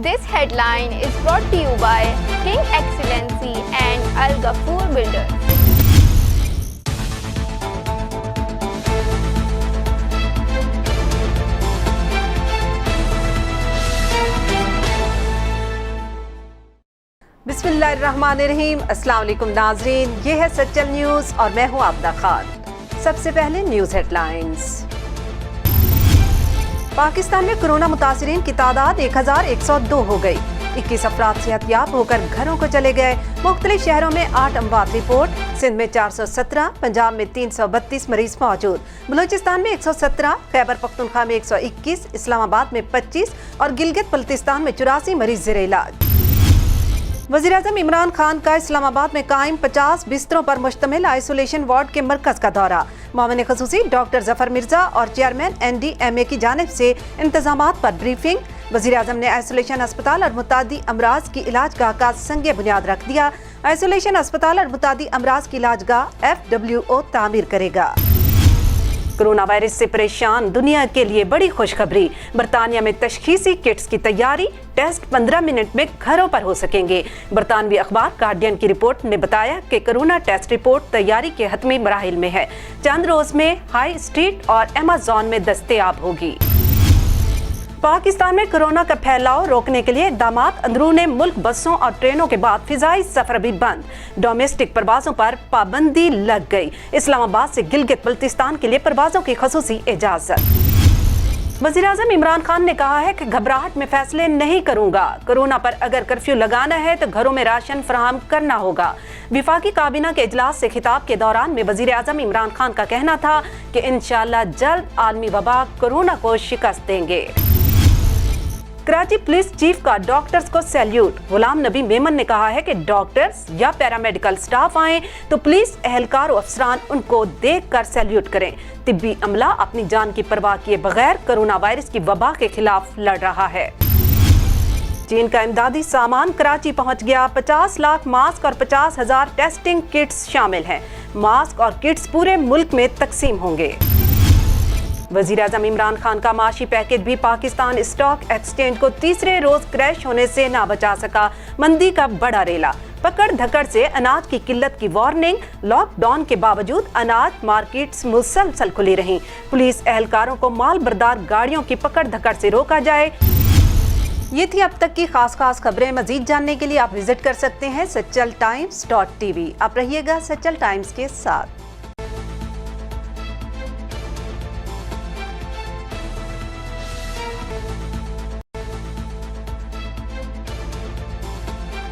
This headline is brought to you by King Excellency and Al Ghafoor Builders. बिस्मिल्लाहिर्रहमानिर्रहीम। अस्सलाम वालेकुम नाज़रीन, ये है सच्चल न्यूज़ और मैं हूँ आबदा खान। सबसे पहले न्यूज़ हेडलाइंस। पाकिस्तान में कोरोना मुतासिरीन की तादाद 1102 हो गई। 21 अफराद सेहतयाब होकर घरों को चले गए। मुख्तलिफ शहरों में 8 अमवात रिपोर्ट। सिंध में 417, पंजाब में 332 मरीज मौजूद। बलूचिस्तान में 117, खैबर पख्तूनख्वा में 121, इस्लामाबाद में 25 और गिलगित बल्तिस्तान में 84 मरीज ज़ेरे इलाज। वज़ीर-ए-आज़म इमरान खान का इस्लामाबाद में कायम 50 बिस्तरों पर मुश्तमिल आइसोलेशन वार्ड के मरकज़ का दौरा। मामले ख़ुसूसी डॉक्टर जफर मिर्जा और चेयरमैन NDMA की जानिब से इंतजामात पर ब्रीफिंग। वज़ीर-ए-आज़म ने आइसोलेशन अस्पताल और मुतादी अमराज की इलाजगाह का संगे बुनियाद रख दिया। आइसोलेशन अस्पताल और मुतादी अमराज की इलाजगाह FWO तामीर करेगा। कोरोना वायरस से परेशान दुनिया के लिए बड़ी खुशखबरी। बरतानिया में तशखीसी किट्स की तैयारी, टेस्ट 15 मिनट में घरों पर हो सकेंगे। बरतानवी अखबार गार्डियन की रिपोर्ट ने बताया कि कोरोना टेस्ट रिपोर्ट तैयारी के हतमी मराहिल में है। चंद रोज में हाई स्ट्रीट और अमेज़न में दस्तयाब होगी। पाकिस्तान में कोरोना का फैलाव रोकने के लिए इक़दामात। अंदरूने मुल्क बसों और ट्रेनों के बाद फिजाई सफर भी बंद। डोमेस्टिक परवाजों पर पाबंदी लग गई। इस्लामाबाद से गिलगित बल्तिस्तान के लिए परवाजों की खसूसी इजाजत। वज़ीर-ए-आज़म इमरान खान ने कहा है कि घबराहट में फैसले नहीं करूंगा। कोरोना पर अगर कर्फ्यू लगाना है तो घरों में राशन फराहम करना होगा। विफाकी काबीना के इजलास से खिताब के दौरान में वज़ीर-ए-आज़म इमरान खान का कहना था कि इंशाअल्लाह जल्द आलमी वबा कोरोना को शिकस्त देंगे। कराची पुलिस चीफ का डॉक्टर्स को सैल्यूट। गुलाम नबी मेमन ने कहा है कि डॉक्टर्स या पैरामेडिकल स्टाफ आए तो पुलिस एहलकार और अफसरान उनको देखकर सैल्यूट करें। तिब्बी अमला अपनी जान की परवाह किए बगैर कोरोना वायरस की वबा के खिलाफ लड़ रहा है। चीन का इमदादी सामान कराची पहुंच गया। 50 लाख मास्क और 50,000 टेस्टिंग किट्स शामिल हैं। मास्क और किट्स पूरे मुल्क में तकसीम होंगे। वज़ीर-ए-आज़म इमरान खान का माशी पैकेज भी पाकिस्तान स्टॉक एक्सचेंज को तीसरे रोज क्रैश होने से ना बचा सका। मंदी का बड़ा रेला। पकड़ धकड़ से अनाज की किल्लत की वार्निंग। लॉकडाउन के बावजूद अनाज मार्केट्स मुसलसल खुली रहीं। पुलिस एहलकारों को माल बरदार गाड़ियों की पकड़ धकड़ से रोका जाए। ये थी अब तक की खास खबरें। मजीद जानने के लिए आप विजिट कर सकते हैं सच्चल times.tv। आप रहिएगा सच्चल टाइम्स के साथ।